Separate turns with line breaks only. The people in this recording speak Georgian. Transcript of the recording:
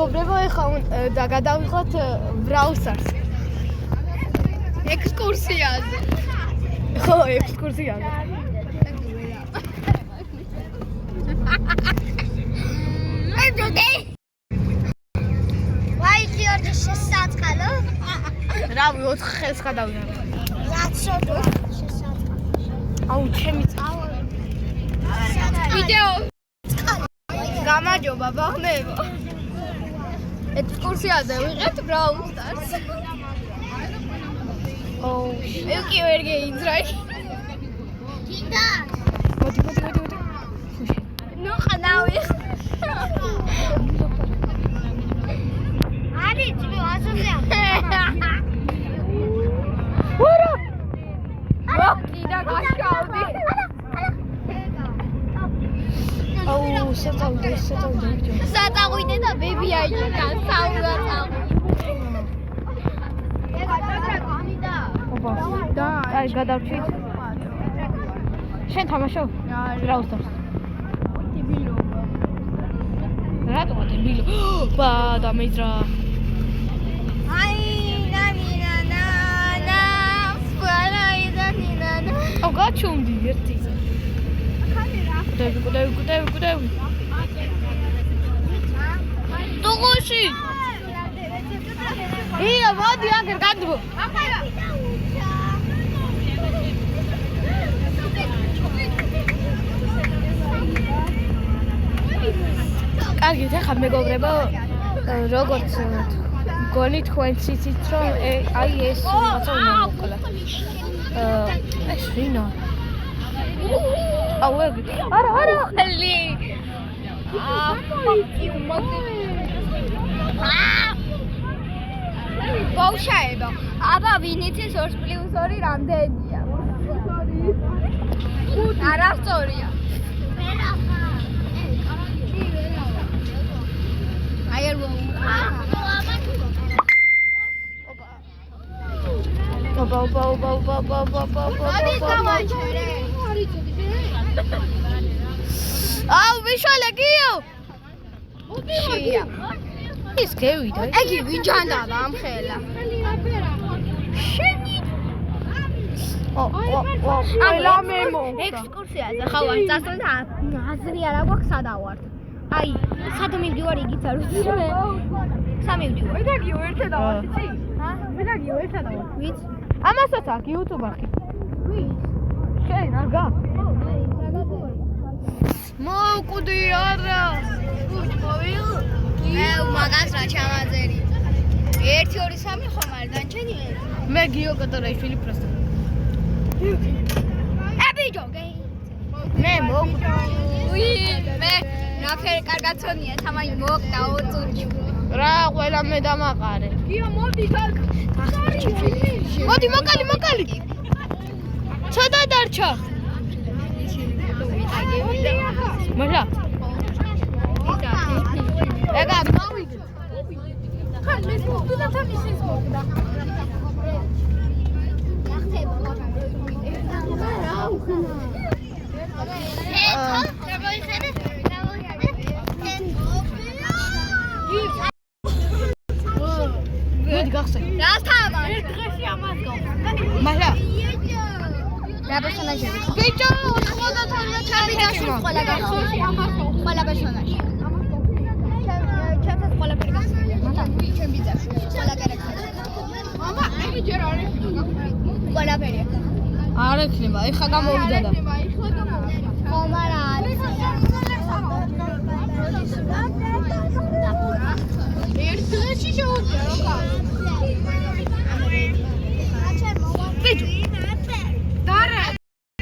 მეგობრებო, ეხლა და გადავიღოთ Brawl Stars. ექსკურსიაზე. ხო, ექსკურსიაზე.
ვაი, გიორგი შესაწყალო?
რავი, 4 ხელს გადავიღე.
რაცოდო?
აუ, ჩემი ვიდეო. გამარჯობა, ბაღნებო. ექსკურსიაზე ვიღეთ Brawl Stars. ოუ, ეკი ვერ გეიძრაი.
გინდა?
მოდი. ნუ ხანავი.
არი, ძმო, ასოზე.
ვარა. ვაკიდა გაშავდი. აუ, საწავდე.
საწავიდე და ბები აიჭა, საუბრა წავიდე.
ოპა, და აი გადავჭით. შენ თამაშობ? Brawl Stars.
ტიბილო.
რატო ტიბილო? ბა, დამეძრა.
აი, ნანა, სპარაიდანინა.
აუ, გაჩუმდი ერთი. კუდები. ტუღუში. ია, მოდი აგერ გადბო. კარგით, ახლა მეგობრებო, როგორც გონი თქვენ ციცით, რომ აი ეს რაღაცა უნდა მოკლა. ეს ვინა? აუ, არა, ხელი.
ბავშვებო, აბა ვინიცის 2+2 რამდენია? 5. არასწორია. აი არ
აუ, ვიშალე გიო. შია. ის გევიდა.
ეგი ვიჯანდაბა ამ ხელა. შენი.
ალა მემო.
ექსკურსიაზე ხავ არ წასვლა და აზრი არა გვაქვს სადავართ. აი, სად მივდივარ იგიც არ ვიცი. სამი მივდივარ.
მე და გიო ერთადავართ, იცი? მე და გიო ერთადავართ.
ვიც?
ამასაც აქ YouTube ახი.
ვიც?
შენ აგა.
ხო, მე რაღაცა.
მოვკვდი არა.
მე მაგას რა ჩამაძერი. 1 2 3 ხომ არ განჩენი?
მე გიო კოტორაიშვილი პროსტა.
ებიჯო გე.
მე მოვკვდი.
მე ნაფერი კარგაცონია, თამაში მოვკდა 2 წუთში.
რა, ყველა მე დამაყარე.
გიო მოდი გაკ.
მოდი, მოკალი. ცოტა დარჩა. მაშა. ეგა მოვიდე. ხან მის მოვიდა და მისის მოვიდა. მოდი გახსენ.
რა თავა?
ერთ დღეში ამას გავხსენ. მაშა.
რა პერსონაჟები?
ბიჭო, 95
ჩემი გაშურს ყველა გახსოვს. ყველა პერსონაჟი. ჩემს ყველაფერი გახსოვს. მანთან ჩემ ბიძაში ყველა კარაქტერი. მამა, მე ჯერ არ ეხება. ყველაფერი.
არ ექნება, ეხა გამოვიდა და.
ხომ არა არის.